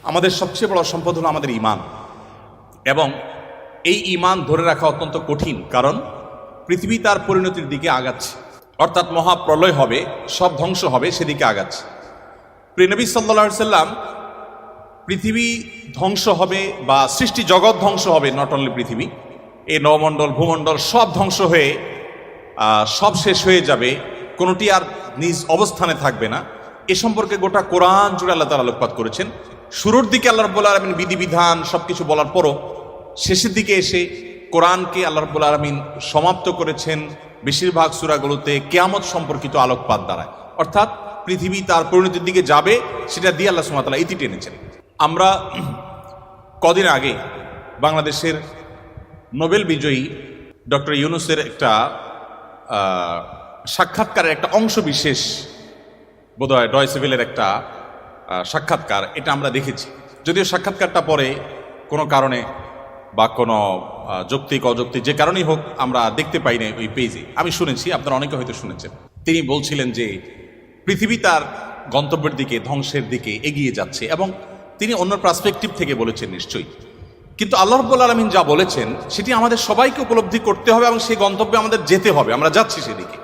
আমাদের সবচেয়ে বড় সম্পদ হলো আমাদের ঈমান, এবং এই ঈমান ধরে রাখা অত্যন্ত কঠিন, কারণ পৃথিবী তার পরিণতির দিকে আগাচ্ছে, অর্থাৎ মহাপ্রলয় হবে, সব ধ্বংস হবে, সেদিকে আগাচ্ছে। প্রিয় নবী সাল্লাল্লাহু আলাইহি সাল্লাম পৃথিবী ধ্বংস হবে বা সৃষ্টি জগৎ ধ্বংস হবে, নট অনলি পৃথিবী, এই নবমণ্ডল ভূমণ্ডল সব ধ্বংস হয়ে সব শেষ হয়ে যাবে, কোনোটি আর নিজ অবস্থানে থাকবে না, এ সম্পর্কে গোটা কোরআন জুড়ে আল্লাহ তাআলা আলোকপাত করেছেন। শুরুর দিকে আল্লাহ রাব্বুল আলামিন বিধিবিধান সবকিছু বলার পরও শেষের দিকে এসে কোরআনকে আল্লাহ রাব্বুল আলামিন সমাপ্ত করেছেন বেশিরভাগ সূরাগুলোতে কিয়ামত সম্পর্কিত আলোকপাত দ্বারায়, অর্থাৎ পৃথিবী তার পরিণতির দিকে যাবে, সেটা দিয়ে আল্লাহ সুবহানাহু ওয়া তাআলা ইতি টেনেছেন। আমরা কদিন আগে বাংলাদেশের নোবেল বিজয়ী ডক্টর ইউনূসের একটা সাক্ষাৎকারের একটা অংশ বিশেষ, বোধহয় ডয়চে ভেলের একটা সাক্ষাৎকার, এটা আমরা দেখেছি। যদিও সাক্ষাৎকারটা পরে কোনো কারণে বা কোনো যৌক্তিক অযৌক্তিক যে কারণেই হোক আমরা দেখতে পাই না ওই পেজে। আমি শুনেছি, আপনারা অনেকে হয়তো শুনেছেন। তিনি বলছিলেন যে পৃথিবী তার গন্তব্যের দিকে, ধ্বংসের দিকে এগিয়ে যাচ্ছে, এবং তিনি অন্য পার্সপেক্টিভ থেকে বলেছেন নিশ্চয়ই, কিন্তু আল্লাহ রাব্বুল আলামিন যা বলেছেন সেটি আমাদের সবাইকে উপলব্ধি করতে হবে, এবং সেই গন্তব্যে আমাদের যেতে হবে। আমরা যাচ্ছি সেদিকে।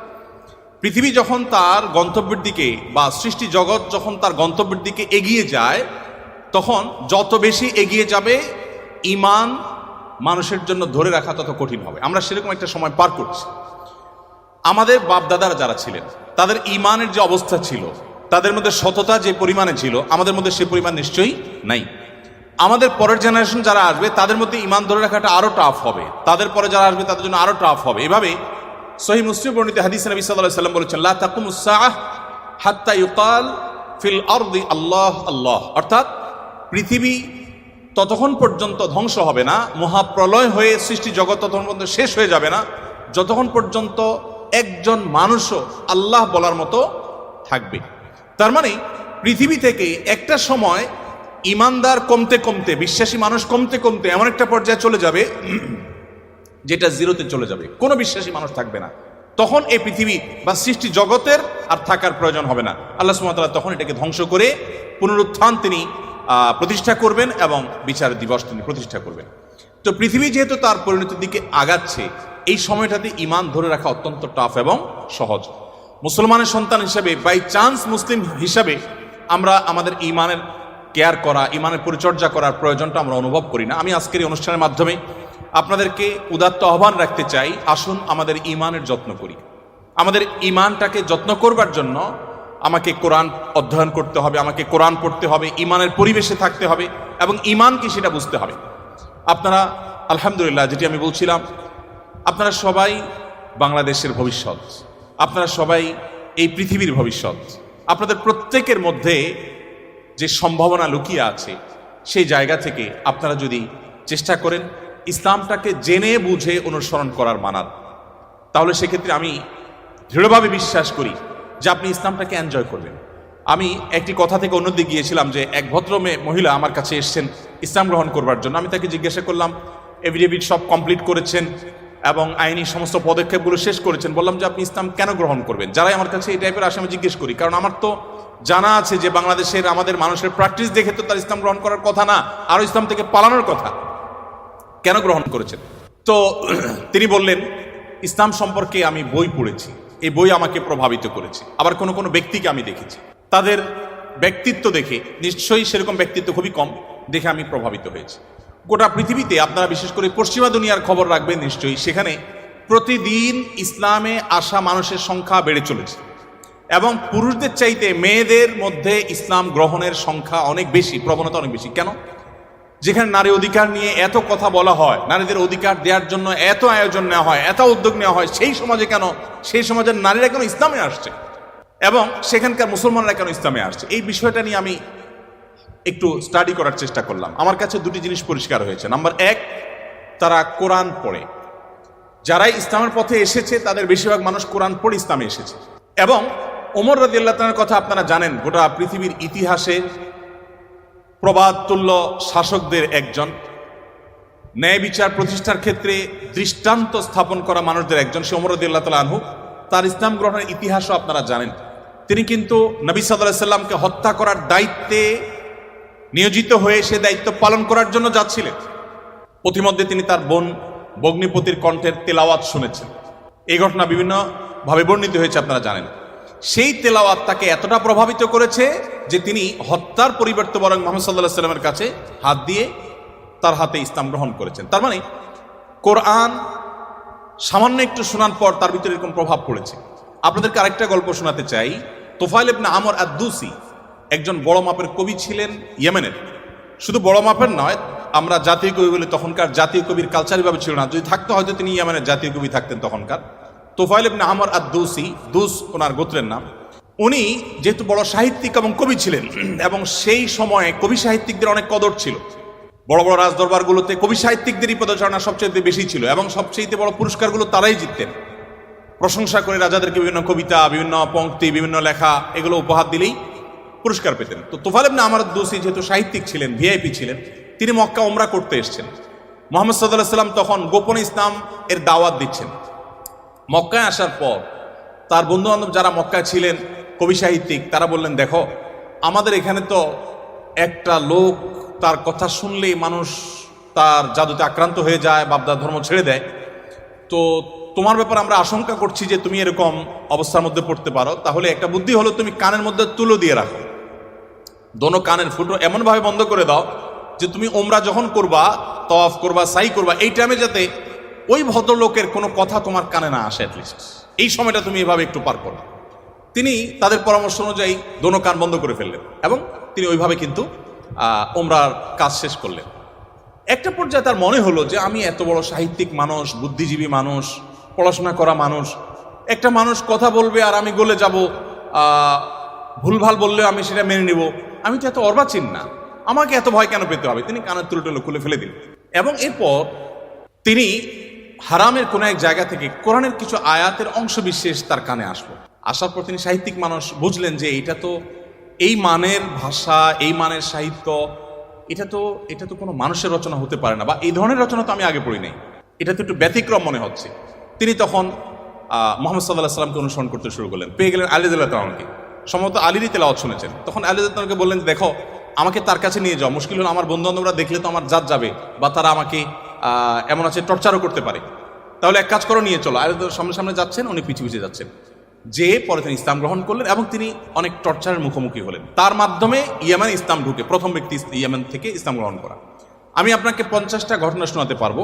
পৃথিবী যখন তার গন্তব্যের দিকে বা সৃষ্টি জগৎ যখন তার গন্তব্যের দিকে এগিয়ে যায়, তখন যত বেশি এগিয়ে যাবে ঈমান মানুষের জন্য ধরে রাখা তত কঠিন হবে। আমরা সেরকম একটা সময় পার করছি। আমাদের বাপদাদারা যারা ছিলেন তাদের ঈমানের যে অবস্থা ছিল, তাদের মধ্যে সততা যে পরিমাণে ছিল, আমাদের মধ্যে সে পরিমাণ নিশ্চয়ই নাই। আমাদের পরের জেনারেশন যারা আসবে তাদের মধ্যে ঈমান ধরে রাখাটা আরো টাফ হবে, তাদের পরে যারা আসবে তাদের জন্য আরো টাফ হবে। এভাবে সহিহ মুসলিম বর্ণিত হাদিসে নবী সাল্লাল্লাহু আলাইহি ওয়াসাল্লাম বলেছেন, লা তাকুমুস সাআহ হাত্তা ইউকাল ফিল আরদি আল্লাহ আল্লাহ, অর্থাৎ পৃথিবী ততক্ষণ পর্যন্ত ধ্বংস হবে না, মহাপ্রলয় হয়ে সৃষ্টি জগৎ ততক্ষণ পর্যন্ত শেষ হয়ে যাবে না, যতক্ষণ পর্যন্ত একজন মানুষও আল্লাহ বলার মতো থাকবে। তার মানে পৃথিবী থেকে একটা সময় ঈমানদার কমতে কমতে, বিশ্বাসী মানুষ কমতে কমতে এমন একটা পর্যায়ে চলে যাবে যেটা জিরোতে চলে যাবে, কোনো বিশ্বাসী মানুষ থাকবে না। তখন এই পৃথিবী বা সৃষ্টি জগতের আর থাকার প্রয়োজন হবে না। আল্লাহ সুবহানাহু ওয়া তাআলা তখন এটাকে ধ্বংস করে পুনরুত্থান তিনি প্রতিষ্ঠা করবেন এবং বিচার দিবস তিনি প্রতিষ্ঠা করবেন। তো পৃথিবী যেহেতু তার পরিণতির দিকে আগাচ্ছে, এই সময়টাতে ঈমান ধরে রাখা অত্যন্ত টাফ এবং সহজ। মুসলমানের সন্তান হিসাবে, বাই চান্স মুসলিম হিসাবে, আমরা আমাদের ঈমানের কেয়ার করা, ঈমানের পরিচর্যা করার প্রয়োজনটা আমরা অনুভব করি না। আমি আজকের এই অনুষ্ঠানের মাধ্যমে আপনাদেরকে উদাত্ত আহ্বান রাখতে চাই, আসুন আমাদের ঈমানের যত্ন করি। আমাদের ঈমানটাকে যত্ন করবার জন্য আমাকে কোরআন অধ্যয়ন করতে হবে, আমাকে কোরআন পড়তে হবে, ঈমানের পরিবেশে থাকতে হবে, এবং ঈমান কি সেটা বুঝতে হবে। আপনারা আলহামদুলিল্লাহ, যেটি আমি বলছিলাম, আপনারা সবাই বাংলাদেশের ভবিষ্যৎ, আপনারা সবাই এই পৃথিবীর ভবিষ্যৎ। আপনাদের প্রত্যেকের মধ্যে যে সম্ভাবনা লুকিয়ে আছে, সেই জায়গা থেকে আপনারা যদি চেষ্টা করেন ইসলামটাকে জেনে বুঝে অনুসরণ করার মানার, তাহলে সেক্ষেত্রে আমি দৃঢ়ভাবে বিশ্বাস করি যে আপনি ইসলামটাকে এনজয় করবেন। আমি একটি কথা থেকে অন্যদিকে গিয়েছিলাম যে এক ভদ্র মহিলা আমার কাছে এসছেন ইসলাম গ্রহণ করবার জন্য। আমি তাকে জিজ্ঞাসা করলাম, এফিডেভিট সব কমপ্লিট করেছেন এবং আইনি সমস্ত পদক্ষেপগুলো শেষ করেছেন, বললাম যে আপনি ইসলাম কেন গ্রহণ করবেন? যারাই আমার কাছে এই টাইপের আসে আমি জিজ্ঞেস করি, কারণ আমার তো জানা আছে যে বাংলাদেশের আমাদের মানুষের প্র্যাকটিস দেখে তো তার ইসলাম গ্রহণ করার কথা না, আরো ইসলাম থেকে পালানোর কথা। কেন গ্রহণ করেছেন? তো তিনি বললেন, ইসলাম সম্পর্কে আমি বই পড়েছি, এই বই আমাকে প্রভাবিত করেছে। আবার কোনো কোনো ব্যক্তিকে আমি দেখেছি, তাদের ব্যক্তিত্ব দেখে, নিশ্চয়ই সেরকম ব্যক্তিত্ব খুবই কম, দেখে আমি প্রভাবিত হয়েছি। গোটা পৃথিবীতে আপনারা বিশেষ করে পশ্চিমা দুনিয়ার খবর রাখবেন নিশ্চয়ই, সেখানে প্রতিদিন ইসলামে আসা মানুষের সংখ্যা বেড়ে চলেছে, এবং পুরুষদের চাইতে মেয়েদের মধ্যে ইসলাম গ্রহণের সংখ্যা অনেক বেশি, প্রবণতা অনেক বেশি। কেন? যেখানে নারী অধিকার নিয়ে এত কথা বলা হয়, নারীদের অধিকার দেওয়ার জন্য এত আয়োজন নেওয়া হয়, এত উদ্যোগ নেওয়া হয়, সেই সমাজে কেন, সেই সমাজের নারীরা কেন ইসলামে আসছে, এবং সেখানকার মুসলমানরা কেন ইসলামে আসছে, এই বিষয়টা নিয়ে আমি একটু স্টাডি করার চেষ্টা করলাম। আমার কাছে দুটি জিনিস পরিষ্কার হয়েছে। নাম্বার এক, তারা কোরআন পড়ে। যারাই ইসলামের পথে এসেছে তাদের বেশিরভাগ মানুষ কোরআন পড়ে ইসলামে এসেছে। এবং ওমর রাদিয়াল্লাহু তাআলার কথা আপনারা জানেন, গোটা পৃথিবীর ইতিহাসে প্রবাদ তুল্য শাসকদের একজন, ন্যায় বিচার প্রতিষ্ঠার ক্ষেত্রে দৃষ্টান্ত স্থাপন করা মানুষদের একজন, সে ওমর রাদিয়াল্লাহু তাআলা আনহু। তার ইসলাম গ্রহণের ইতিহাসও আপনারা জানেন। তিনি কিন্তু নবী সাল্লাল্লাহু আলাইহি সাল্লামকে হত্যা করার দায়িত্বে নিয়োজিত হয়ে সে দায়িত্ব পালন করার জন্য যাচ্ছিলেন। পথিমধ্যে তিনি তার বোন ভগ্নিপতির কণ্ঠের তেলাওয়াত শুনেছেন। এই ঘটনা বিভিন্নভাবে বর্ণিত হয়েছে, আপনারা জানেন। সেই তেলাওয়াত তাকে এতটা প্রভাবিত করেছে যে তিনি হত্যার পরিবর্তে বরং মুহাম্মদ সাল্লাল্লাহু আলাইহি ওয়াসাল্লামের কাছে হাত দিয়ে তার হাতে ইসলাম গ্রহণ করেছেন। তার মানে কোরআন সামান্য একটু শোনার পর তার ভিতরে এরকম প্রভাব পড়েছে। আপনাদেরকে আরেকটা গল্প শোনাতে চাই। তুফাইল ইবনে আমর আদ-দুসি একজন বড় মাপের কবি ছিলেন ইয়েমেনের। শুধু বড় মাপের নয়, আমরা জাতীয় কবি বলি, তখনকার জাতীয় কবির কালচারিভাবে ছিল না। যদি থাকতো হয়তো তিনি ইয়েমেনের জাতীয় কবি থাকতেন তখনকার। তুফাইল ইবনে আমর আদ-দুসি, দুস ওনার গোত্রের নাম। উনি যেহেতু বড় সাহিত্যিক এবং কবি ছিলেন, এবং সেই সময়ে কবি সাহিত্যিকদের অনেক কদর ছিল। বড় বড় রাজদরবারগুলোতে কবি সাহিত্যিকদেরই পদচারণা সবচেয়ে বেশি ছিল, এবং সবচেয়ে বড় পুরস্কারগুলো তারাই জিততেন। প্রশংসা করে রাজাদেরকে বিভিন্ন কবিতা, বিভিন্ন পংক্তি, বিভিন্ন লেখা এগুলো উপহার দিলেই পুরস্কার পেতেন। তো তুফাইল ইবনে আমর আদ-দুসি যেহেতু সাহিত্যিক ছিলেন, ভিআইপি ছিলেন, তিনি মক্কা উমরা করতে এসেছেন। মুহাম্মদ সাল্লাল্লাহু আলাইহি ওয়াসাল্লাম তখন গোপনে ইসলাম এর দাওয়াত দিচ্ছেন। মক্কায় আসার পর তার বন্ধু বান্ধব যারা মক্কায় ছিলেন কবি সাহিত্যিক, তারা বললেন, দেখো আমাদের এখানে তো একটা লোক, তার কথা শুনলেই মানুষ তার জাদুতে আক্রান্ত হয়ে যায়, বাপদার ধর্ম ছেড়ে দেয়। তো তোমার ব্যাপারে আমরা আশঙ্কা করছি যে তুমি এরকম অবস্থার মধ্যে পড়তে পারো। তাহলে একটা বুদ্ধি হলো, তুমি কানের মধ্যে তুলো দিয়ে রাখো, দোনো কানের ফুটো এমনভাবে বন্ধ করে দাও যে তুমি ওমরা যখন করবা, তওয়াফ করবা, সাই করবা, এই টাইমে যাতে ওই ভদ্রলোকের কোনো কথা তোমার কানে না আসে। অ্যাটলিস্ট এই সময়টা তুমি এভাবে একটু পার করো। তিনি তাদের পরামর্শ অনুযায়ী দোনো কান বন্ধ করে ফেললেন, এবং তিনি ওইভাবে কিন্তু ওমরার কাজ শেষ করলেন। একটা পর্যায়ে তার মনে হলো যে আমি এত বড় সাহিত্যিক মানুষ, বুদ্ধিজীবী মানুষ, পড়াশোনা করা মানুষ, একটা মানুষ কথা বলবে আর আমি গলে যাব, ভুলভাল বললেও আমি সেটা মেনে নেব, আমি তো এত অর্বাচীন না, আমাকে এত ভয় কেন পেতে হবে। তিনি কানের তুলোটুলো খুলে ফেলে দিলেন, এবং এরপর তিনি হারামের কোনো এক জায়গা থেকে কোরআনের কিছু আয়াতের অংশ বিশেষ তার কানে আসলো। আসার পর তিনি সাহিত্যিক মানুষ, বুঝলেন যে এটা তো এই মানের ভাষা, এই মানের সাহিত্য, এটা তো কোনো মানুষের রচনা হতে পারে না, বা এই ধরনের রচনা তো আমি আগে পড়ি নাই, এটা তো একটু ব্যতিক্রম মনে হচ্ছে। তিনি তখন মুহাম্মদ সাল্লাল্লাহু আলাইহি ওয়াসাল্লামকে অনুসরণ করতে শুরু করলেন। পেয়ে গেলেন আলী রাদিয়াল্লাহু তাআলাকে, সম্ভবত আলীরই তেলাওয়াত শুনেছেন। তখন আলী রাদিয়াল্লাহু তাআলাকে বললেন, দেখো আমাকে তার কাছে নিয়ে যাও, মুশকিল হলো আমার বন্ধু বান্ধবরা দেখলে তো আমার জাত যাবে, বা তারা আমাকে এমন আছে টর্চারও করতে পারে। তাহলে এক কাজ করো, নিয়ে চলো। আলী রাদিয়াল্লাহু সামনে সামনে যাচ্ছেন, উনি পিছু পিছিয়ে যাচ্ছেন। যে পরে তিনি ইসলাম গ্রহণ করলেন, এবং তিনি অনেক টর্চারের মুখোমুখি হলেন। তার মাধ্যমে ইয়েমেন ইসলাম ঢুকে, প্রথম ব্যক্তি ইয়েমেন থেকে ইসলাম গ্রহণ করা। আমি আপনাকে 50টা ঘটনা শোনাতে পারবো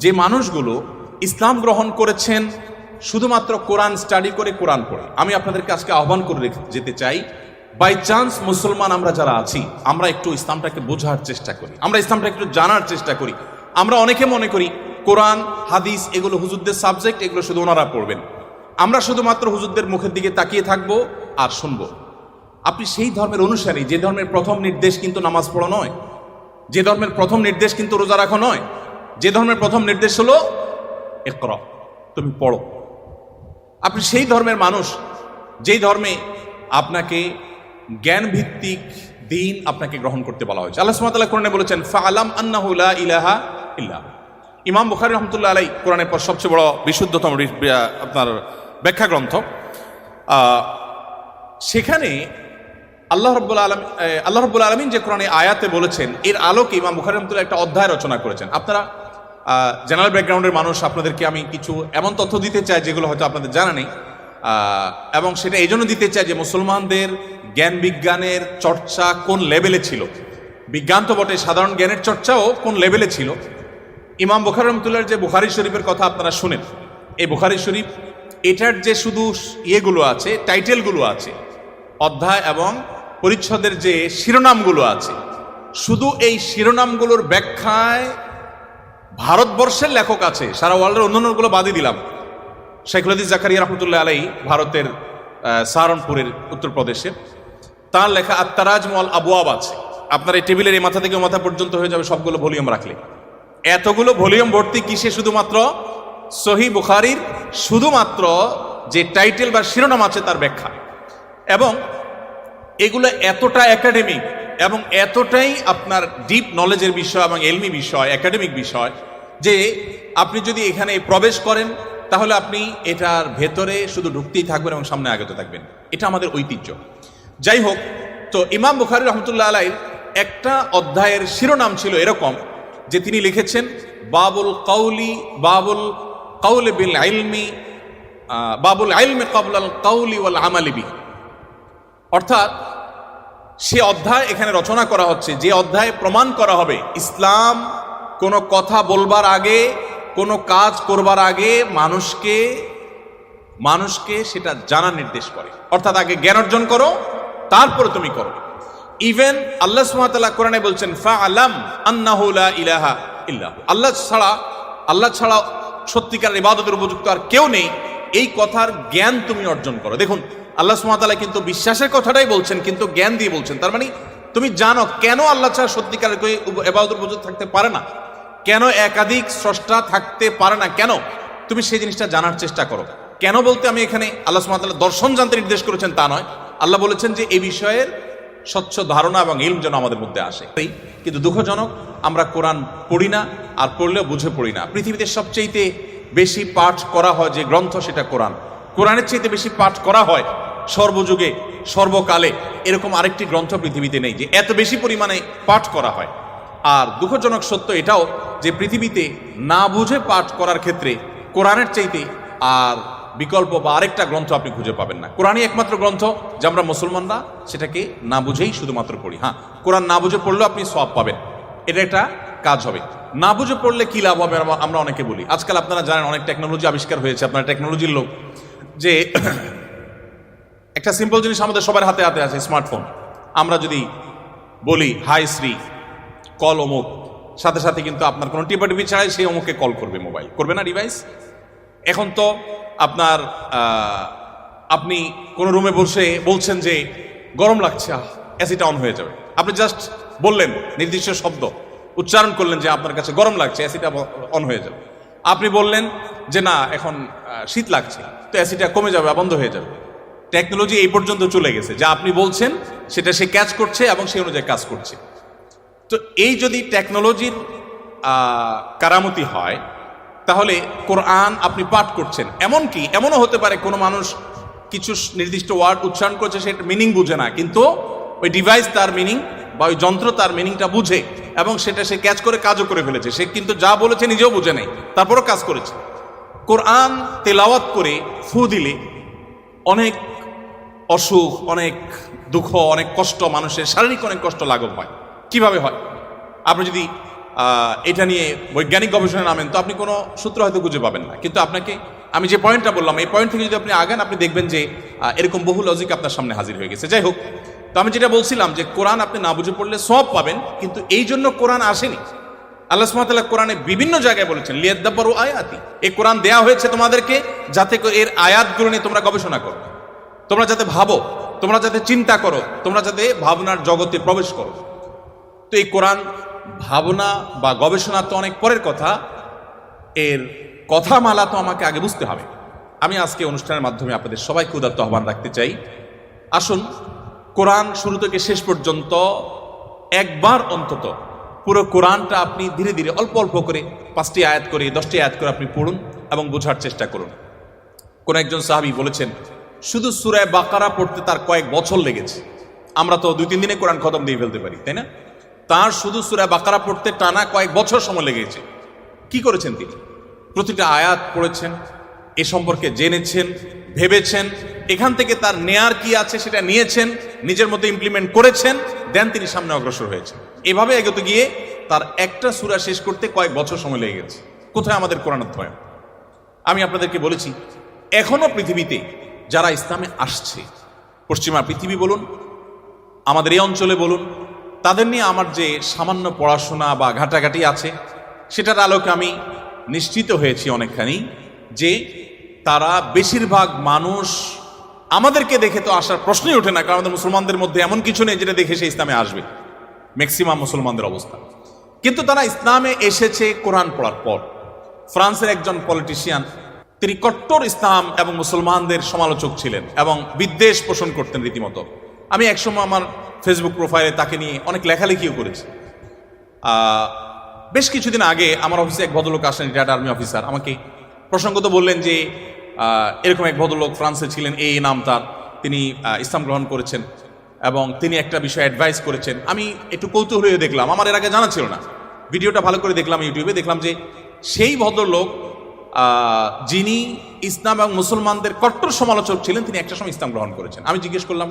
যে মানুষগুলো ইসলাম গ্রহণ করেছেন শুধুমাত্র কোরআন স্টাডি করে, কোরআন পড়ে। আমি আপনাদেরকে আজকে আহ্বান করে যেতে চাই, বাই চান্স মুসলমান আমরা যারা আছি, আমরা একটু ইসলামটাকে বোঝার চেষ্টা করি, আমরা ইসলামটা একটু জানার চেষ্টা করি। আমরা অনেকে মনে করি কোরআন হাদিস এগুলো হুজুরদের সাবজেক্ট, এগুলো শুধু ওনারা পড়বেন, আমরা শুধুমাত্র হুজুরদের মুখের দিকে তাকিয়ে থাকবো আর শুনবো। আপনি সেই ধর্মের অনুসারী, যে ধর্মের প্রথম নির্দেশ কিন্তু নামাজ পড়া নয়, যে ধর্মের প্রথম নির্দেশ কিন্তু রোজা রাখা নয়, যে ধর্মের প্রথম নির্দেশ হলো ইকরা, তুমি পড়ো। আপনি সেই ধর্মের মানুষ, যেই ধর্মে আপনাকে জ্ঞান ভিত্তিক দিন আপনাকে গ্রহণ করতে বলা হয়েছে। আল্লাহ সুবহানাহু ওয়া তাআলা কোরআনে বলেছেন, ফাআলাম আন্নাহু লা ইলাহা ইল্লাল্লাহ। ইমাম বুখারী রাহমাতুল্লাহ আলাইহি কোরআনের পর সবচেয়ে বড় বিশুদ্ধতম আপনার ব্যাখ্যা গ্রন্থ, সেখানে আল্লাহ রাব্বুল আলামিন যে কোরআনে আয়াতে বলেছেন, এর আলোকে ইমাম বুখারী রাহমাতুল্লাহ একটা অধ্যায় রচনা করেছেন। আপনারা জেনারেল ব্যাকগ্রাউন্ডের মানুষ, আপনাদেরকে আমি কিছু এমন তথ্য দিতে চাই যেগুলো হয়তো আপনাদের জানা নেই, এবং সেটা এই জন্য দিতে চাই যে মুসলমানদের জ্ঞান বিজ্ঞানের চর্চা কোন লেভেলে ছিল, বিজ্ঞান তো বটে, সাধারণ জ্ঞানের চর্চাও কোন লেভেলে ছিল। ইমাম বুখারী রাহমাতুল্লাহর যে বুখারী শরীফের কথা আপনারা শুনেন, এই বুখারী শরীফ এটার যে শুধু ইয়েগুলো আছে, টাইটেলগুলো আছে, অধ্যায় এবং পরিচ্ছদের যে শিরোনামগুলো আছে, শুধু এই শিরোনামগুলোর ব্যাখ্যায় ভারতবর্ষের লেখক আছে, সারা ওয়ার্ল্ডের অন্যান্যগুলো বাদই দিলাম। শাইখুল হাদিস জাকারিয়া রাহমাতুল্লাহ আলাইহি ভারতের সাহারানপুরের উত্তরপ্রদেশে, তার লেখা আত-তারাজম ওয়াল আবওয়াব আছে। আপনার এই টেবিলের এই মাথা থেকে মাথা পর্যন্ত হয়ে যাবে সবগুলো ভলিউম রাখলে। এতগুলো ভলিউম ভর্তি কিসে? শুধুমাত্র সহিহ বুখারীর শুধুমাত্র যে টাইটেল বা শিরোনাম আছে তার ব্যাখ্যা। এবং এগুলো এতটা একাডেমিক এবং এতটাই আপনার ডিপ নলেজের বিষয় এবং এলমি বিষয়, একাডেমিক বিষয়, যে আপনি যদি এখানে প্রবেশ করেন তাহলে আপনি এটার ভেতরে শুধু ঢুকতেই থাকবেন এবং সামনে আগতে থাকবেন। এটা আমাদের ঐতিহ্য। যাই হোক, তো ইমাম বুখারী রহমতুল্লাহ আলাইহির একটা অধ্যায়ের শিরোনাম ছিল এরকম যে তিনি লিখেছেন বাবুল কাউলি বিল ইলমি, বাবুল ইলমি ক্বাবলাল কাউলি ওয়াল আমালি বিহি। অর্থাৎ সে অধ্যায় এখানে রচনা করা হচ্ছে যে অধ্যায়ে প্রমাণ করা হবে ইসলাম কোনো কথা বলবার আগে, কোনো কাজ করবার আগে মানুষকে সেটা জানার নির্দেশ করে। অর্থাৎ আগে জ্ঞান অর্জন করো, তারপরে তুমি করো। ইভেন আল্লাহ সুবহানাহু ওয়া তাআলা কোরআনে বলছেন ফাআলাম আন্নাহু লা ইলাহা ইল্লাহু, আল্লাহ ছাড়া সত্যিকার ইবাদতের উপযুক্ত আর কেউ নেই, এই কথার জ্ঞান তুমি অর্জন করো। দেখুন আল্লাহ সুবহানাহু ওয়া তাআলা কিন্তু বিশ্বাসের কথাটাই বলছেন, কিন্তু জ্ঞান দিয়ে বলছেন। তার মানে তুমি জানো কেন আল্লাহ ছাড়া সত্যিকারের কেউ ইবাদতের উপযুক্ত থাকতে পারে না, কেন একাধিক স্রষ্টা থাকতে পারে না, কেন তুমি সেই জিনিসটা জানার চেষ্টা করো। কেন বলতে আমি এখানে আল্লাহ সুবহানাহু ওয়া তাআলা দর্শন জানতে নির্দেশ করেছেন তা নয়, আল্লাহ বলেছেন যে এই বিষয়ের স্বচ্ছ ধারণা এবং ইলম যেন আমাদের মধ্যে আসে। কিন্তু দুঃখজনক আমরা কোরআন পড়ি না, আর পড়লেও বুঝে পড়ি না। পৃথিবীতে সবচেয়ে বেশি পাঠ করা হয় যে গ্রন্থ সেটা কোরআন। কোরআনের চাইতে বেশি পাঠ করা হয় সর্বযুগে সর্বকালে এরকম আরেকটি গ্রন্থ পৃথিবীতে নেই যে এত বেশি পরিমাণে পাঠ করা হয়। আর দুঃখজনক সত্য এটাও যে পৃথিবীতে না বুঝে পাঠ করার ক্ষেত্রে কোরআনের চাইতে আর বিকল্প বা আরেকটা গ্রন্থ আপনি খুঁজে পাবেন না। কোরআনই একমাত্র গ্রন্থ যে আমরা মুসলমানরা সেটাকে না বুঝেই শুধুমাত্র পড়ি। হ্যাঁ, কোরআন না বুঝে পড়লেও আপনি সওয়াব পাবেন, এটা একটা কাজ হবে। না বুঝে পড়লে কি লাভ হবে আমরা অনেকে বলি। আজকাল আপনারা জানেন অনেক টেকনোলজি আবিষ্কার হয়েছে, আপনারা টেকনোলজির লোক, যে একটা সিম্পল জিনিস আমাদের সবার হাতে হাতে আছে, স্মার্টফোন। আমরা যদি বলি হাই শ্রী কল অমুক, সাথে সাথে কিন্তু আপনার কোনো টিপাটিপি ছাড়াই সেই অমুককে কল করবে, মোবাইল করবে না ডিভাইস। এখন তো আপনার আপনি কোনো রুমে বসে বলছেন যে গরম লাগছে, এসিটা অন হয়ে যাবে। আপনি জাস্ট বললেন, নির্দিষ্ট শব্দ উচ্চারণ করলেন যে আপনার কাছে গরম লাগছে, এসিটা অন হয়ে যাবে। আপনি বললেন যে না এখন শীত লাগছে, তো এসিটা কমে যাবে, বন্ধ হয়ে যাবে। টেকনোলজি এই পর্যন্ত চলে গেছে, যা আপনি বলছেন সেটা সে ক্যাচ করছে এবং সেই অনুযায়ী কাজ করছে। তো এই যদি টেকনোলজির কারামতি হয়, তাহলে কোরআন আপনি পাঠ করছেন, এমনকি এমনও হতে পারে কোনো মানুষ কিছু নির্দিষ্ট ওয়ার্ড উচ্চারণ করছে, সেটা মিনিং বুঝে না, কিন্তু ওই ডিভাইস তার মিনিং বা ওই যন্ত্র তার মিনিংটা বুঝে এবং সেটা সে ক্যাচ করে কাজও করে ফেলেছে। সে কিন্তু যা বলেছে নিজেও বুঝে নেই, তারপরও কাজ করেছে। কোরআন তেলাওয়াত করে ফু দিলে অনেক অসুখ, অনেক দুঃখ, অনেক কষ্ট, মানুষের শারীরিক অনেক কষ্ট লাঘব হয়। কিভাবে হয়? আপনি যদি এটা নিয়ে বৈজ্ঞানিক গবেষণায় নামেন তো আপনি কোনো সূত্র হয়তো খুঁজে পাবেন না, কিন্তু আপনাকে আমি যে পয়েন্টটা বললাম এই পয়েন্ট থেকে যদি আপনি আগান, আপনি দেখবেন যে এরকম বহু লজিক আপনার সামনে হাজির হয়ে গেছে। যাই হোক, তো আমি যেটা বলছিলাম যে কোরআন আপনি না বুঝে পড়লে সওয়াব পাবেন, কিন্তু এই জন্য কোরআন আসেনি। আল্লাহ সুবহানাহু ওয়া তাআলা কোরআনে বিভিন্ন জায়গায় বলেছেন লিয়াদাব্বারু আয়াতি, এই কোরআন দেয়া হয়েছে তোমাদেরকে যাতে এর আয়াতগুলো নিয়ে তোমরা গবেষণা করো, তোমরা যাতে ভাবো, তোমরা যাতে চিন্তা করো, তোমরা যাতে ভাবনার জগতে প্রবেশ করো। তো এই কোরআন ভাবনা বা গবেষণা তো অনেক পরের কথা, এর কথামালা তো আমাকে আগে বুঝতে হবে। আমি আজকে অনুষ্ঠানের মাধ্যমে আপনাদের সবাইকে উদাত্ত আহ্বান রাখতে চাই, আসুন কোরআন শুরু থেকে শেষ পর্যন্ত একবার অন্তত পুরো কোরআনটা আপনি ধীরে ধীরে অল্প অল্প করে 5টি আয়াত করে 10টি আয়াত করে আপনি পড়ুন এবং বোঝার চেষ্টা করুন। কোন একজন সাহাবী বলেছেন শুধু সূরা বাকারা পড়তে তার কয়েক বছর লেগেছে। আমরা তো 2-3 দিনে কোরআন খতম দিয়ে ফেলতে পারি, তাই না? তার শুধু সূরা বাকারা পড়তে টানা কয়েক বছর সময় লেগেছে। কি করেছেন তিনি? প্রতিটা আয়াত পড়েছেন, এ সম্পর্কে জেনেছেন, ভেবেছেন, এখান থেকে তার নেয়ার কি আছে সেটা নিয়েছেন, নিজের মধ্যে ইমপ্লিমেন্ট করেছেন, দেন তিনি সামনে অগ্রসর হয়েছেন। এভাবে এগোতে গিয়ে তার একটা সূরা শেষ করতে কয়েক বছর সময় লেগে গেছে। কোথায় আমাদের কোরআন অধ্যয়ন? আমি আপনাদেরকে বলেছি, এখনো পৃথিবীতে যারা ইসলামে আসছে, পশ্চিমা পৃথিবী বলুন, আমাদের এই অঞ্চলে বলুন, তাদের নিয়ে আমার যে সামান্য পড়াশোনা বা ঘাটাঘাটি আছে, সেটার আলোকে আমি নিশ্চিত হয়েছি অনেকখানি যে তারা বেশিরভাগ মানুষ আমাদেরকে দেখে তো আসার প্রশ্নই ওঠে না, কারণ আমাদের মুসলমানদের মধ্যে এমন কিছু নেই যেটা দেখে সে ইসলামে আসবে, ম্যাক্সিমাম মুসলমানদের অবস্থা। কিন্তু তারা ইসলামে এসেছে কোরআন পড়ার পর। ফ্রান্সের একজন পলিটিশিয়ান, তিনি কট্টর ইসলাম এবং মুসলমানদের সমালোচক ছিলেন এবং বিদ্বেষ পোষণ করতেন রীতিমতো। আমি একসময় আমার ফেসবুক প্রোফাইলে তাকে নিয়ে অনেক লেখালেখিও করেছি। বেশ কিছুদিন আগে আমার অফিসে এক ভদ্রলোক আসেন, রিটায়ার্ড আর্মি অফিসার, আমাকে প্রসঙ্গত বললেন যে এরকম এক ভদ্রলোক ফ্রান্সে ছিলেন, এই নাম তার, তিনি ইসলাম গ্রহণ করেছেন এবং তিনি একটা বিষয় অ্যাডভাইস করেছেন। আমি একটু কৌতূহল হয়ে দেখলাম, আমার এর আগে জানা ছিল না, ভিডিওটা ভালো করে দেখলাম ইউটিউবে, দেখলাম যে সেই ভদ্রলোক যিনি ইসলাম এবং মুসলমানদের কট্টর সমালোচক ছিলেন, তিনি একটা সময় ইসলাম গ্রহণ করেছেন। আমি জিজ্ঞেস করলাম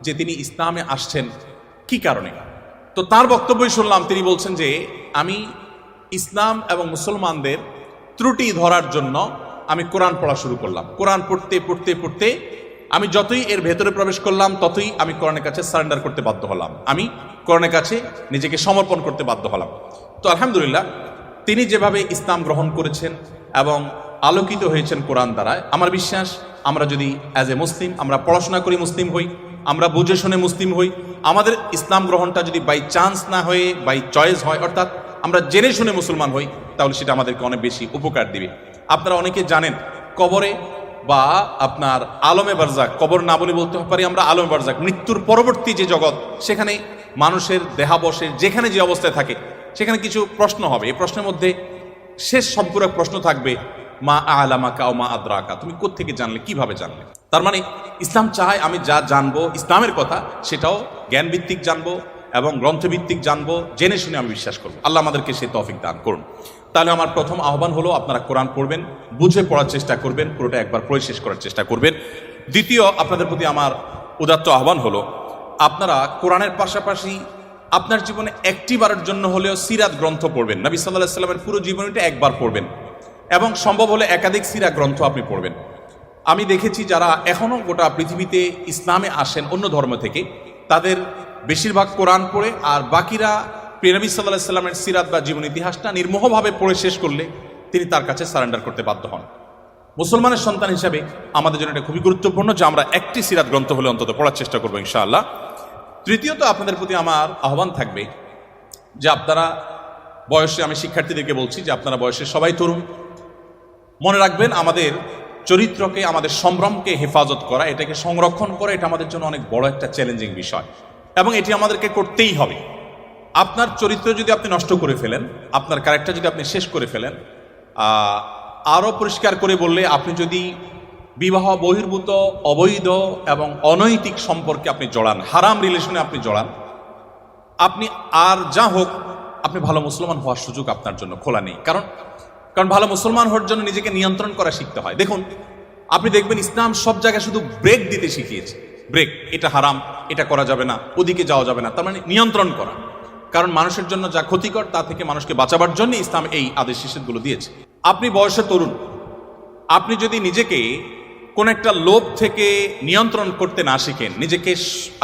যে তিনি ইসলামে আসছেন কি কারণে, তো তার বক্তব্যই শুনলাম, তিনি বলছেন যে আমি ইসলাম এবং মুসলমানদের ত্রুটি ধরার জন্য আমি কোরআন পড়া শুরু করলাম। কোরআন পড়তে পড়তে পড়তে আমি যতই এর ভেতরে প্রবেশ করলাম ততই আমি কোরআনের কাছে সারেন্ডার করতে বাধ্য হলাম, আমি কোরআনের কাছে নিজেকে সমর্পণ করতে বাধ্য হলাম। তো আলহামদুলিল্লাহ, তিনি যেভাবে ইসলাম গ্রহণ করেছেন এবং আলোকিত হয়েছেন কোরআন দ্বারায়, আমার বিশ্বাস আমরা যদি অ্যাজ এ মুসলিম আমরা পড়াশোনা করি মুসলিম হই, আমরা বুঝে শুনে মুসলিম হই, আমাদের ইসলাম গ্রহণটা যদি বাই চান্স না হয়ে বাই চয়েস হয়, অর্থাৎ আমরা জেনে শুনে মুসলমান হই, তাহলে সেটা আমাদেরকে অনেক বেশি উপকার দিবে। আপনারা অনেকে জানেন কবরে বা আপনার আলমে বারজাক, কবর না বলে বলতে পারি আমরা আলমে বারজাক, মৃত্যুর পরবর্তী যে জগৎ, সেখানে মানুষের দেহাবশেষ যেখানে যে অবস্থায় থাকে সেখানে কিছু প্রশ্ন হবে। এই প্রশ্নের মধ্যে শেষ সম্পূরক প্রশ্ন থাকবে, মা আলামাকা ও মা আদরাকা, তুমি কোত্থেকে জানলে, কিভাবে জানলে। তার মানে ইসলাম চায় আমি যা জানবো ইসলামের কথা সেটাও জ্ঞানভিত্তিক জানবো এবং গ্রন্থভিত্তিক জানবো, জেনে শুনে আমি বিশ্বাস করবো। আল্লাহ আমাদেরকে সে তৌফিক দান করুন। তাহলে আমার প্রথম আহ্বান হলো আপনারা কোরআন পড়বেন, বুঝে পড়ার চেষ্টা করবেন, পুরোটা একবার পড়ে শেষ করার চেষ্টা করবেন। দ্বিতীয়, আপনাদের প্রতি আমার উদাত্ত আহ্বান হলো আপনারা কোরআনের পাশাপাশি আপনার জীবনে একটি বারের জন্য হলেও সিরাত গ্রন্থ পড়বেন। নবী সাল্লাল্লাহু আলাইহি ওয়াসাল্লামের পুরো জীবনীটা একবার পড়বেন এবং সম্ভব হলে একাধিক সিরাত গ্রন্থ আপনি পড়বেন। আমি দেখেছি যারা এখনও গোটা পৃথিবীতে ইসলামে আসেন অন্য ধর্ম থেকে, তাদের বেশিরভাগ কোরআন পড়ে, আর বাকিরা প্রিয় নবী সাল্লাল্লাহু আলাইহি ওয়াসাল্লামের সিরাত বা জীবন ইতিহাসটা নির্মোহভাবে পড়ে শেষ করলে তিনি তার কাছে সারেন্ডার করতে বাধ্য হন। মুসলমানের সন্তান হিসাবে আমাদের জন্য এটা খুবই গুরুত্বপূর্ণ যে আমরা একটি সিরাত গ্রন্থ হলে অন্তত পড়ার চেষ্টা করবো ইনশাআল্লাহ। তৃতীয়ত, আপনাদের প্রতি আমার আহ্বান থাকবে যে আপনারা বয়সে, আমি শিক্ষার্থীদেরকে বলছি যে আপনারা বয়সে সবাই তরুণ, মনে রাখবেন আমাদের চরিত্রকে, আমাদের সম্ভ্রমকে হেফাজত করা, এটাকে সংরক্ষণ করা, এটা আমাদের জন্য অনেক বড় একটা চ্যালেঞ্জিং বিষয় এবং এটি আমাদেরকে করতেই হবে। আপনার চরিত্র যদি আপনি নষ্ট করে ফেলেন, আপনার ক্যারেক্টার যদি আপনি শেষ করে ফেলেন, আরও পরিষ্কার করে বললে আপনি যদি বিবাহ বহির্ভূত, অবৈধ এবং অনৈতিক সম্পর্কে আপনি জড়ান, হারাম রিলেশনে আপনি জড়ান, আপনি আর যা হোক, আপনি ভালো মুসলমান হওয়ার সুযোগ আপনার জন্য খোলা নেই। কারণ ভালো মুসলমান হওয়ার জন্য নিজেকে নিয়ন্ত্রণ করা শিখতে হয়। দেখুন, আপনি দেখবেন ইসলাম সব জায়গায় শুধু ব্রেক দিতে শিখিয়েছে, ব্রেক, এটা হারাম, এটা করা যাবে না, ওদিকে যাওয়া যাবে না, তার মানে নিয়ন্ত্রণ করা। কারণ মানুষের জন্য যা ক্ষতিকর তা থেকে মানুষকে বাঁচাবার জন্য ইসলাম এই আদেশ নিষেধগুলো দিয়েছে। আপনি বয়সে তরুণ, আপনি যদি নিজেকে কোন একটা লোভ থেকে নিয়ন্ত্রণ করতে না শিখেন, নিজেকে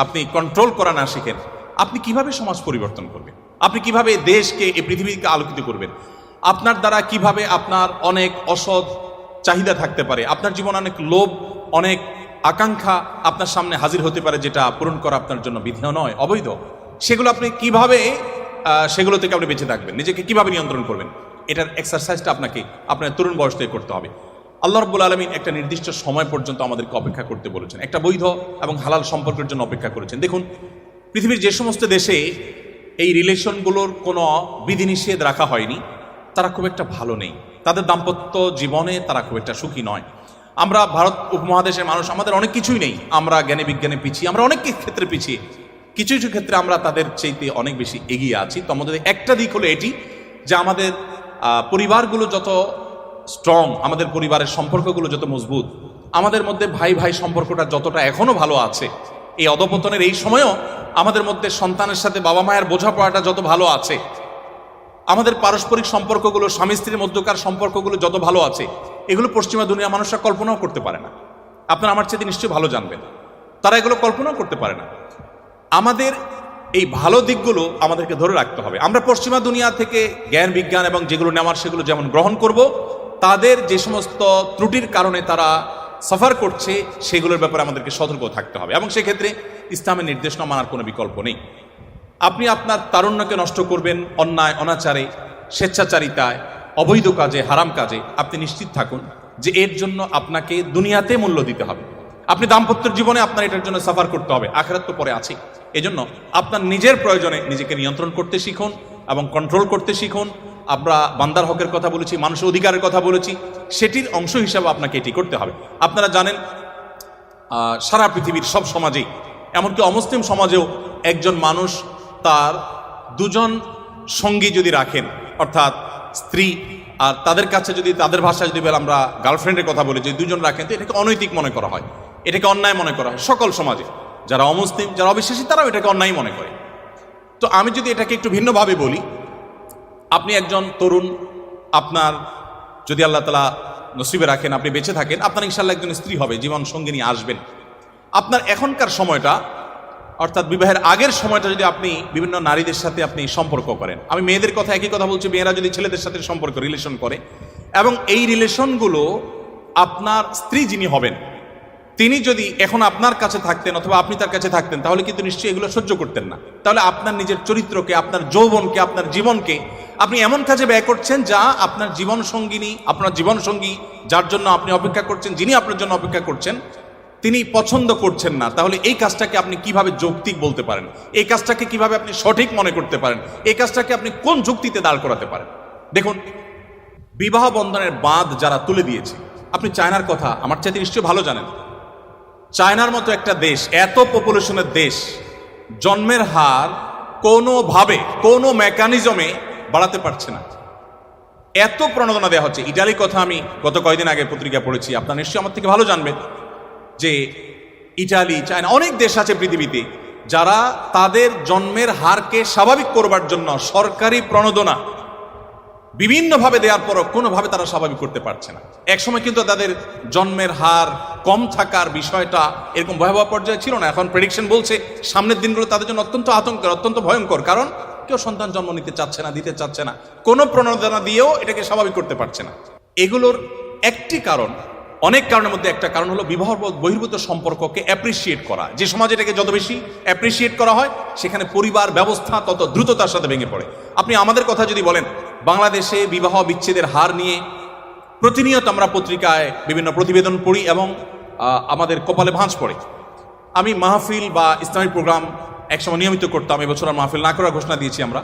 আপনি কন্ট্রোল করা না শিখেন, আপনি কিভাবে সমাজ পরিবর্তন করবেন? আপনি কিভাবে দেশকে, এই পৃথিবীকে আলোকিত করবেন? আপনার দ্বারা কিভাবে আপনার অনেক অসৎ চাহিদা থাকতে পারে, আপনার জীবনে অনেক লোভ, অনেক আকাঙ্ক্ষা আপনার সামনে হাজির হতে পারে, যেটা পূরণ করা আপনার জন্য বিধেয় নয়, অবৈধ। সেগুলো আপনি কিভাবে, সেগুলো থেকে আপনি বেঁচে থাকবেন, নিজেকে কিভাবে নিয়ন্ত্রণ করবেন, এটার এক্সারসাইজটা আপনাকে আপনার তরুণ বয়স থেকে করতে হবে। আল্লাহ রাব্বুল আলামিন একটা নির্দিষ্ট সময় পর্যন্ত আমাদেরকে অপেক্ষা করতে বলেছেন, একটা বৈধ এবং হালাল সম্পর্কের জন্য অপেক্ষা করেছেন। দেখুন, পৃথিবীর যে সমস্ত দেশে এই রিলেশনগুলোর কোনো বিধিনিষেধ রাখা হয়নি, তারা খুব একটা ভালো নেই, তাদের দাম্পত্য জীবনে তারা খুব একটা সুখী নয়। আমরা ভারত উপমহাদেশের মানুষ, আমাদের অনেক কিছুই নেই, আমরা জ্ঞানে বিজ্ঞানে পিছিয়ে, আমরা অনেক ক্ষেত্রে পিছিয়ে, কিছু কিছু ক্ষেত্রে আমরা তাদের চাইতে অনেক বেশি এগিয়ে আছি। তো আমাদের একটা দিক হলো এটি যে আমাদের পরিবারগুলো যত স্ট্রং, আমাদের পরিবারের সম্পর্কগুলো যত মজবুত, আমাদের মধ্যে ভাই ভাই সম্পর্কটা যতটা এখনো ভালো আছে, এই অধপতনের এই সময়েও আমাদের মধ্যে সন্তানের সাথে বাবা মায়ের বোঝাপড়াটা যত ভালো আছে, আমাদের পারস্পরিক সম্পর্কগুলো, স্বামী স্ত্রীর মধ্যকার সম্পর্কগুলো যত ভালো আছে, এগুলো পশ্চিমা দুনিয়া মানুষরা কল্পনাও করতে পারে না। আপনারা আমার চেয়ে নিশ্চয়ই ভালো জানবেন, তারা এগুলো কল্পনাও করতে পারে না। আমাদের এই ভালো দিকগুলো আমাদেরকে ধরে রাখতে হবে। আমরা পশ্চিমা দুনিয়া থেকে জ্ঞান বিজ্ঞান এবং যেগুলো নেওয়ার সেগুলো যেমন গ্রহণ করব, তাদের যে সমস্ত ত্রুটির কারণে তারা সাফার করছে সেগুলোর ব্যাপারে আমাদেরকে সতর্ক থাকতে হবে এবং সেক্ষেত্রে ইসলামের নির্দেশনা মানার কোনো বিকল্প নেই। আপনি আপনার তারুণ্যকে নষ্ট করবেন অন্যায়, অনাচারে, স্বেচ্ছাচারিতায়, অবৈধ কাজে, হারাম কাজে, আপনি নিশ্চিত থাকুন যে এর জন্য আপনাকে দুনিয়াতে মূল্য দিতে হবে। আপনি দাম্পত্যের জীবনে আপনার এটার জন্য সাফার করতে হবে, আখিরাত তো পরে আছে। এজন্য আপনার নিজের প্রয়োজনে নিজেকে নিয়ন্ত্রণ করতে শিখুন এবং কন্ট্রোল করতে শিখুন। আমরা বান্দার হকের কথা বলেছি, মানুষের অধিকারের কথা বলেছি, সেটির অংশ হিসাবে আপনাকে এটি করতে হবে। আপনারা জানেন সারা পৃথিবীর সব সমাজেই এমনকি অমুসলিম সমাজেও একজন মানুষ তার দুজন সঙ্গী যদি রাখেন, অর্থাৎ স্ত্রী আর তাদের কাছে যদি তাদের ভাষায় যদি আমরা গার্লফ্রেন্ডের কথা বলি, যে দুজন রাখেন, তো এটাকে অনৈতিক মনে করা হয়, এটাকে অন্যায় মনে করা হয়। সকল সমাজে যারা অমুসলিম, যারা অবিশ্বাসী, তারাও এটাকে অন্যায় মনে করে। তো আমি যদি এটাকে একটু ভিন্নভাবে বলি, আপনি একজন তরুণ, আপনার যদি আল্লাহ তাআলা নসিবে রাখেন, আপনি বেঁচে থাকেন, আপনার ইনশাআল্লাহ একজন স্ত্রী হবে, জীবন সঙ্গিনী আসবেন। আপনার এখনকার সময়টা, অর্থাৎ বিবাহের আগের সময়টা যদি আপনি বিভিন্ন নারীদের সাথে আপনি সম্পর্ক করেন, আমি মেয়েদের কথা একই কথা বলছি, মেয়েরা যদি ছেলেদের সাথে সম্পর্ক রিলেশন করে, এবং এই রিলেশনগুলো আপনার স্ত্রী যিনি হবেন তিনি যদি এখন আপনার কাছে থাকতেন অথবা আপনি তার কাছে থাকতেন, তাহলে কিন্তু নিশ্চয়ই এগুলো সহ্য করতেন না। তাহলে আপনার নিজের চরিত্রকে, আপনার যৌবনকে, আপনার জীবনকে আপনি এমন কাজে ব্যয় করছেন যা আপনার জীবন সঙ্গিনী, আপনার জীবন সঙ্গী যার জন্য আপনি অপেক্ষা করছেন, যিনি আপনার জন্য অপেক্ষা করছেন, তিনি পছন্দ করছেন না। তাহলে এই কাজটাকে আপনি কিভাবে যৌক্তিক বলতে পারেন? এই কাজটাকে কিভাবে আপনি সঠিক মনে করতে পারেন? এই কাজটাকে আপনি কোন যুক্তিতে দাঁড় করাতে পারেন? দেখুন, বিবাহ বন্ধনের বাঁধ যারা তুলে দিয়েছে, আপনি চায়নার কথা আমার চাইতে নিশ্চয়ই ভালো জানেন। চায়নার মতো একটা দেশ, এত পপুলেশনের দেশ, জন্মের হার কোনোভাবে কোনো মেকানিজমে বাড়াতে পারছে না, এত প্রণোদনা দেওয়া হচ্ছে। ইটালির কথা আমি গত কয়েকদিন আগে পত্রিকা পড়েছি, আপনারা নিশ্চয়ই আমার থেকে ভালো জানবেন যে ইটালি, চায়না, অনেক দেশ আছে পৃথিবীতে যারা তাদের জন্মের হারকে স্বাভাবিক করবার জন্য সরকারি প্রণোদনা বিভিন্নভাবে দেওয়ার পরও কোনোভাবে তারা স্বাভাবিক করতে পারছে না। একসময় কিন্তু তাদের জন্মের হার কম থাকার বিষয়টা এরকম ভয়াবহ পর্যায়ে ছিল না। এখন প্রেডিকশন বলছে সামনের দিনগুলো তাদের জন্য অত্যন্ত আতঙ্কের, অত্যন্ত ভয়ঙ্কর। কারণ কেউ সন্তান জন্ম নিতে চাচ্ছে না, দিতে চাচ্ছে না, কোনো প্রণোদনা দিয়েও এটাকে স্বাভাবিক করতে পারছে না। এগুলোর একটি কারণ, অনেক কারণের মধ্যে একটা কারণ হলো বিবাহ বহির্ভূত সম্পর্ককে অ্যাপ্রিসিয়েট করা। যে সমাজে এটাকে যত বেশি অ্যাপ্রিসিয়েট করা হয়, সেখানে পরিবার ব্যবস্থা তত দ্রুততার সাথে ভেঙে পড়ে। আপনি আমাদের কথা যদি বলেন, বাংলাদেশে বিবাহ বিচ্ছেদের হার নিয়ে প্রতিনিয়ত আমরা পত্রিকায় বিভিন্ন প্রতিবেদন পড়ি এবং আমাদের কপালে ভাঁজ পড়ে। আমি মাহফিল বা ইসলামিক প্রোগ্রাম একসময় নিয়মিত করতাম, এবছর আর মাহফিল না করার ঘোষণা দিয়েছি আমরা।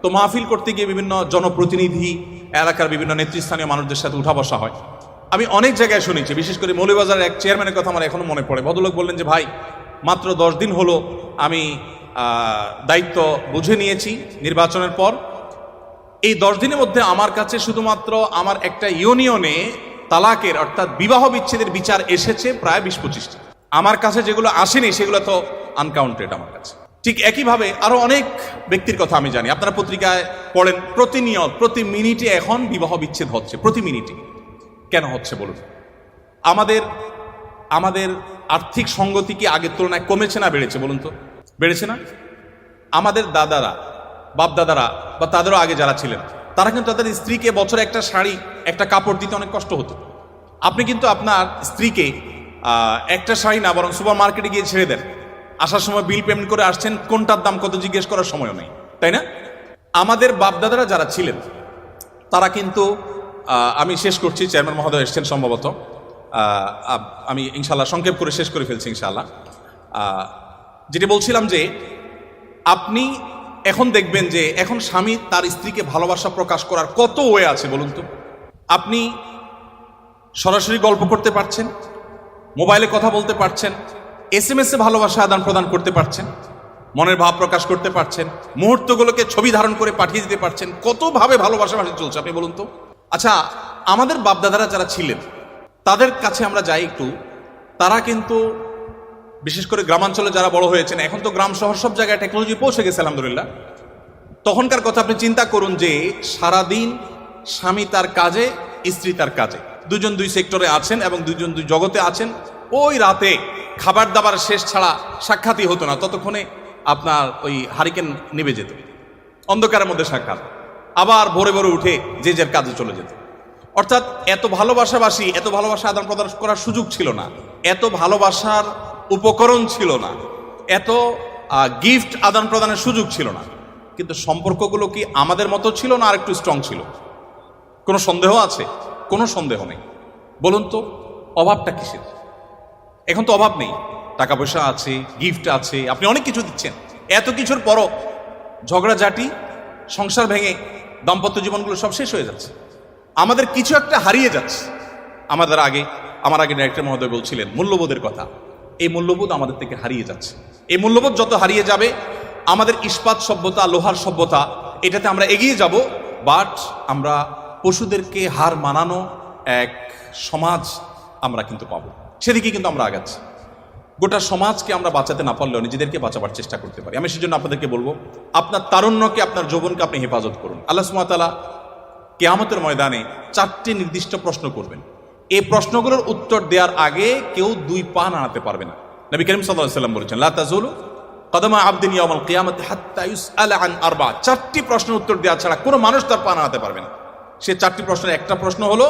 তো মাহফিল করতে গিয়ে বিভিন্ন জনপ্রতিনিধি, এলাকার বিভিন্ন নেতৃস্থানীয় মানুষদের সাথে উঠা বসা হয়। আমি অনেক জায়গায় শুনেছি, বিশেষ করে মৌলভীবাজারের এক চেয়ারম্যানের কথা আমার এখনো মনে পড়ে। ভদ্রলোক বললেন যে, ভাই, মাত্র 10 দিন হলো আমি দায়িত্ব বুঝে নিয়েছি নির্বাচনের পর। এই 10 দিনের মধ্যে আমার কাছে শুধুমাত্র আমার একটা ইউনিয়নে তালাকের, অর্থাৎ বিবাহ বিচ্ছেদের বিচার এসেছে প্রায় 20-25টা। আমার কাছে যেগুলো আসেনি সেগুলো তো আনকাউন্টেড আমার কাছে। ঠিক একইভাবে আরো অনেক ব্যক্তির কথা আমি জানি, আপনারা পত্রিকায় পড়েন, প্রতিনিয়ত প্রতি মিনিটে এখন বিবাহ বিচ্ছেদ হচ্ছে, প্রতি মিনিটে। কেন হচ্ছে বলুন? আমাদের আর্থিক সঙ্গতি কি আগের তুলনায় কমেছে না বেড়েছে বলুন তো? বেড়েছে না? আমাদের দাদারা, বাপ দাদারা বা তাদেরও আগে যারা ছিলেন, তারা কিন্তু তাদের স্ত্রীকে বছরে একটা শাড়ি, একটা কাপড় দিতে অনেক কষ্ট হতো। আপনি কিন্তু আপনার স্ত্রীকে একটা শাড়ি না, বরং সুপার মার্কেটে গিয়ে ছেড়ে দেন, আসার সময় বিল পেমেন্ট করে আসছেন, কোনটার দাম কত জিজ্ঞেস করার সময়ও নেই, তাই না? আমাদের বাপ দাদারা যারা ছিলেন তারা কিন্তু, আমি শেষ করছি, চেয়ারম্যান মহোদয় এসছেন সম্ভবত, আমি ইনশাল্লাহ সংক্ষেপ করে শেষ করে ফেলছি ইনশাল্লাহ। যেটি বলছিলাম যে আপনি এখন দেখবেন যে এখন স্বামী তার স্ত্রীকে ভালোবাসা প্রকাশ করার কত ওয়ে আছে বলুন তো। আপনি সরাসরি গল্প করতে পারছেন, মোবাইলে কথা বলতে পারছেন, SMS-এ ভালোবাসা আদান প্রদান করতে পারছেন, মনের ভাব প্রকাশ করতে পারছেন, মুহূর্তগুলোকে ছবি ধারণ করে পাঠিয়ে দিতে পারছেন। কতভাবে ভালোবাসা চলছে আপনি বলুন তো। আচ্ছা, আমাদের বাপদাদারা যারা ছিলেন তাদের কাছে আমরা যাই একটু, তারা কিন্তু বিশেষ করে গ্রামাঞ্চলে যারা বড় হয়েছেন, এখন তো গ্রাম শহর সব জায়গায় টেকনোলজি পৌঁছে গেছে আলহামদুলিল্লাহ। তখনকার কথা আপনি চিন্তা করুন যে সারাদিন স্বামী তার কাজে, স্ত্রী তার কাজে, দুজন দুই সেক্টরে আছেন এবং দুজন দুই জগতে আছেন। ওই রাতে খাবার দাবার শেষ ছাড়া সাক্ষাৎই হতো না, ততক্ষণে আপনার ওই হারিকেন নিভে যেত, অন্ধকারের মধ্যে সাক্ষাৎ, আবার ভোরে ভোরে উঠে যে যার কাজে চলে যেত। অর্থাৎ এত ভালোবাসাবাসী, এত ভালোবাসা আদান প্রদান করার সুযোগ ছিল না, এত ভালোবাসার উপকরণ ছিল না, এত গিফট আদান প্রদানের সুযোগ ছিল না। কিন্তু সম্পর্কগুলো কি আমাদের মতো ছিল না আর একটু স্ট্রং ছিল? কোনো সন্দেহ আছে? কোনো সন্দেহ নেই। বলুন তো, অভাবটা কিসের? এখন তো অভাব নেই, টাকা পয়সা আছে, গিফট আছে, আপনি অনেক কিছু দিচ্ছেন। এত কিছুর পরও ঝগড়াঝাটি, সংসার ভেঙে দাম্পত্য জীবনগুলো সব শেষ হয়ে যাচ্ছে। আমাদের কিছু একটা হারিয়ে যাচ্ছে। আমার আগে ডাইরেক্টর মহোদয় বলছিলেন মূল্যবোধের কথা, এই মূল্যবোধ আমাদের থেকে হারিয়ে যাচ্ছে। এই মূল্যবোধ যত হারিয়ে যাবে, আমাদের ইস্পাত সভ্যতা, লোহার সভ্যতা, এটাতে আমরা এগিয়ে যাব, বাট আমরা পশুদেরকে হার মানানো এক সমাজ আমরা কিন্তু পাবো। সেদিকে কিন্তু আমরা আগাচ্ছি। গোটা সমাজকে আমরা বাঁচাতে না পারলেও নিজেদেরকে বাঁচাবার চেষ্টা করতে পারি। আমি সেজন্য আপনাদেরকে বলবো, আপনার তারুণ্যকে, আপনার যৌবনকে আপনি হেফাজত করুন। আল্লাহ সুবহানাহু ওয়া তাআলা কিয়ামতের ময়দানে 4টি নির্দিষ্ট প্রশ্ন করবেন। এই প্রশ্নগুলোর উত্তর দেওয়ার আগে কেউ 2 পা নাড়াতে পারবে না। নবী করিম সাল্লাল্লাহু আলাইহি ওয়াসাল্লাম বলেছেন, লা তাযুলু কদমা আবদিন ইয়াউমাল কিয়ামাতি হাত্তা ইউসআলা আন আরবা। 4টি প্রশ্নের উত্তর দেওয়া ছাড়া কোনো মানুষ তার পা নাড়াতে পারবে না। সে 4টি প্রশ্নের একটা প্রশ্ন হলো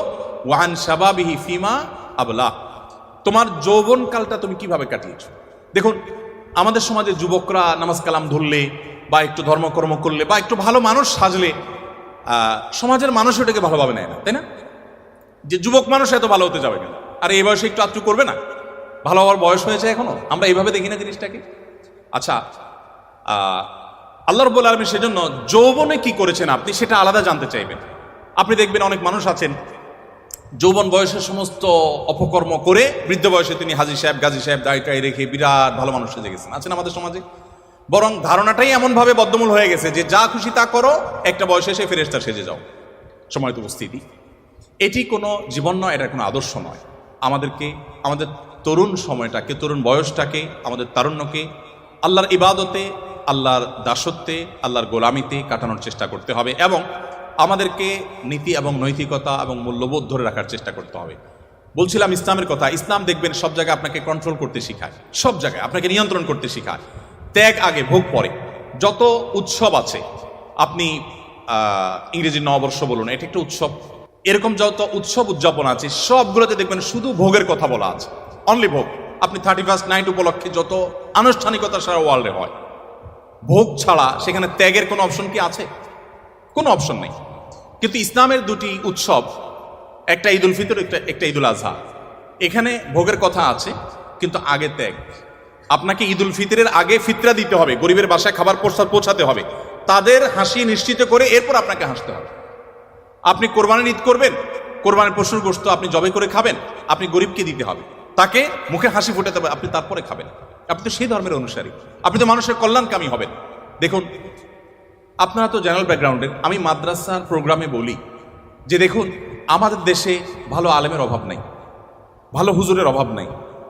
ওয়ান শাবাবিহি ফিমা আবলা, তোমার যৌবনকালটা তুমি কিভাবে কাটিয়েছো। দেখুন, আমাদের সমাজে যুবকরা নামাজ কালাম ধরলে বা একটু ধর্মকর্ম করলে বা একটু ভালো মানুষ সাজলে সমাজের মানুষ ওটাকে ভালোভাবে নেয় না, তাই না? যে যুবক মানুষ এত ভালো হতে যাবে কেন, আর এই বয়সে একটু আত্মু করবে না, ভালো হওয়ার বয়স হয়েছে এখনো, আমরা এইভাবে দেখি না জিনিসটাকে। আচ্ছা, আল্লাহ রাব্বুল আলামিন সেজন্য যৌবনে কি করেছেন আপনি সেটা আলাদা জানতে চাইবেন। আপনি দেখবেন অনেক মানুষ আছেন যৌবন বয়সের সমস্ত অপকর্ম করে বৃদ্ধ বয়সে তিনি হাজী সাহেব, গাজী সাহেব, দায়িত্বায় রেখে বিরাট ভালো মানুষ সেজে গেছেন, আছেন আমাদের সমাজে। বরং ধারণাটাই এমনভাবে বদ্ধমূল হয়ে গেছে যে যা খুশি তা করো, একটা বয়সে এসে ফেরেশতা সেজে যাও। সময় তো উপস্থিতি, এটি কোনো জীবন নয়, এটা কোনো আদর্শ নয়। আমাদেরকে আমাদের তরুণ সময়টাকে, তরুণ বয়সটাকে, আমাদের তারুণ্যকে আল্লাহর ইবাদতে, আল্লাহর দাসত্বে, আল্লাহর গোলামিতে কাটানোর চেষ্টা করতে হবে এবং আমাদেরকে নীতি এবং নৈতিকতা এবং মূল্যবোধ ধরে রাখার চেষ্টা করতে হবে। বলছিলাম ইসলামের কথা। ইসলাম দেখবেন সব জায়গায় আপনাকে কন্ট্রোল করতে শেখায়, সব জায়গায় আপনাকে নিয়ন্ত্রণ করতে শেখায়। ত্যাগ আগে, ভোগ পরে। যত উৎসব আছে, আপনি ইংরেজি নববর্ষ বলুন, এটা একটা উৎসব। এরকম যত উৎসব উদযাপন আছে সবগুলোতে দেখবেন শুধু ভোগের কথা বলা আছে, অনলি ভোগ। আপনি 31st নাইট উপলক্ষে যত আনুষ্ঠানিকতা সারা ওয়ার্ল্ডে হয়, ভোগ ছাড়া সেখানে ত্যাগের কোনো অপশন কি আছে? কোনো অপশন নেই। কিন্তু ইসলামের 2টি উৎসব, একটা ঈদ উল ফিতর, একটা ঈদ উল আজহা, এখানে ভোগের কথা আছে কিন্তু আগে ত্যাগ। আপনাকে ঈদ উল ফিতরের আগে ফিতরা দিতে হবে, গরিবের বাসায় খাবার পৌঁছাতে হবে, তাদের হাসি নিশ্চিত করে এরপর আপনাকে হাসতে হবে। আপনি কোরবানির ঈদ করবেন, কোরবানির পশুর গোশত আপনি জবে করে খাবেন, আপনি গরিবকে দিতে হবে, তাকে মুখে হাসি ফোটাতে হবে, আপনি তারপরে খাবেন। আপনি তো সেই ধর্মের অনুসারী, আপনি তো মানুষের কল্যাণকামী হবেন। দেখুন, আপনারা তো জেনারেল ব্যাকগ্রাউন্ডের, আমি মাদ্রাসার প্রোগ্রামে বলি যে দেখুন, আমাদের দেশে ভালো আলেমের অভাব নেই, ভালো হুজুরের অভাব নেই,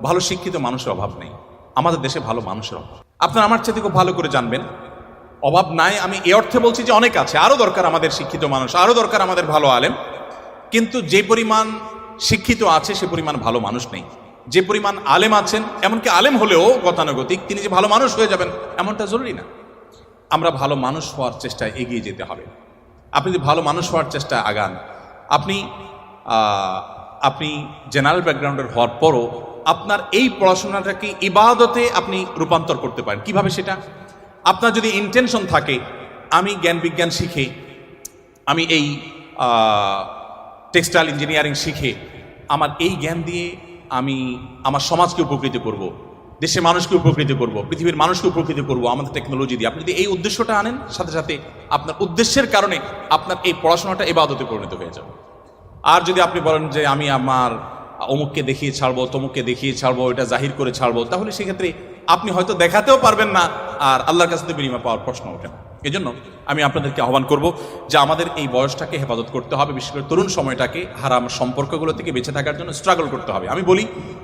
ভালো শিক্ষিত মানুষের অভাব নেই, আমাদের দেশে ভালো মানুষের অভাব। আপনারা আমার চাইতে খুব ভালো করে জানবেন, অভাব নাই আমি এ অর্থে বলছি যে অনেক আছে, আরও দরকার আমাদের শিক্ষিত মানুষ, আরও দরকার আমাদের ভালো আলেম। কিন্তু যে পরিমাণ শিক্ষিত আছে সে পরিমাণ ভালো মানুষ নেই। যে পরিমাণ আলেম আছেন, এমনকি আলেম হলেও গতানুগতিক তিনি যে ভালো মানুষ হয়ে যাবেন এমনটা জরুরি না। আমরা ভালো মানুষ হওয়ার চেষ্টায় এগিয়ে যেতে হবে। আপনি যদি ভালো মানুষ হওয়ার চেষ্টায় আগান, আপনি জেনারেল ব্যাকগ্রাউন্ডের হওয়ার পরও আপনার এই পড়াশোনাটাকে ইবাদতে আপনি রূপান্তর করতে পারেন। কিভাবে সেটা? আপনার যদি ইন্টেনশন থাকে, আমি জ্ঞান বিজ্ঞান শিখে, আমি এই টেক্সটাইল ইঞ্জিনিয়ারিং শিখে আমার এই জ্ঞান দিয়ে আমি আমার সমাজকে উপকৃত করব, দেশের মানুষকে উপকৃত করব, পৃথিবীর মানুষকে উপকৃত করব আমাদের টেকনোলজি দিয়ে। আপনি যদি এই উদ্দেশ্যটা আনেন, সাথে সাথে আপনার উদ্দেশ্যের কারণে আপনার এই পড়াশোনাটা ইবাদতে পরিণত হয়ে যাবে। আর যদি আপনি বলেন যে আমি আমার অমুককে দেখিয়ে ছাড়বো, তমুককে দেখিয়ে ছাড়বো, এটা জাহির করে ছাড়বো, তাহলে সেক্ষেত্রে আপনি হয়তো দেখাতেও পারবেন না, আর আল্লাহর কাছে বিনিময় পাওয়ার প্রশ্ন ওঠে না। এই জন্য আমি আপনাদেরকে আহ্বান করব যে আমাদের এই বয়সটাকে হেফাজত করতে হবে, বিশেষ করে তরুণ সময়টাকে হারাম সম্পর্কগুলো থেকে বেঁচে থাকার জন্য স্ট্রাগল করতে হবে। আমি বলি,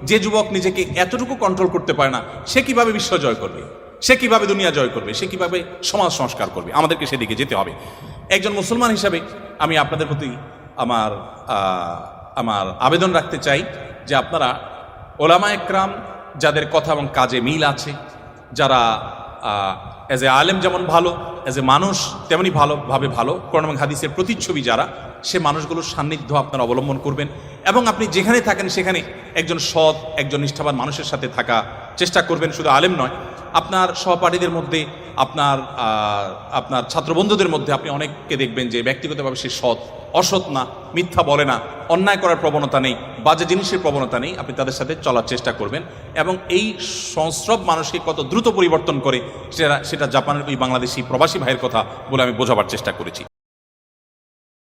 যে যুবক নিজেকে এতটুকু কন্ট্রোল করতে পারে না, সে কিভাবে বিশ্ব জয় করবে, সে কিভাবে দুনিয়া জয় করবে, সে কিভাবে সমাজ সংস্কার করবে? আমাদেরকে সেদিকে যেতে হবে। একজন মুসলমান হিসাবে আমি আপনাদের প্রতি আমার আবেদন রাখতে চাই যে আপনারা ওলামা একরাম যাদের কথা এবং কাজে মিল আছে, যারা অ্যাজ এ আলেম যেমন ভালো, অ্যাজ এ মানুষ তেমনি ভালোভাবে ভালো, কোরআন এবং হাদিসের প্রতিচ্ছবি যারা, সে মানুষগুলোর সান্নিধ্য আপনারা অবলম্বন করবেন এবং আপনি যেখানে থাকেন সেখানে একজন সৎ, একজন নিষ্ঠাবান মানুষের সাথে থাকা চেষ্টা করবেন। শুধু আলেম নয়, আপনার সহপাঠীদের মধ্যে, আপনার ছাত্রবন্ধুদের মধ্যে আপনি অনেককে দেখবেন যে ব্যক্তিগতভাবে সে সৎ, অসৎ না, মিথ্যা বলে না, অন্যায় করার প্রবণতা নেই, বাজে জিনিসের প্রবণতা নেই। আপনি তাদের সাথে চলার চেষ্টা করবেন এবং এই সংস্রব মানুষকে কত দ্রুত পরিবর্তন করে সেটা জাপানের ওই বাংলাদেশি প্রবাসী ভাইয়ের কথা বলে আমি বোঝাবার চেষ্টা করেছি।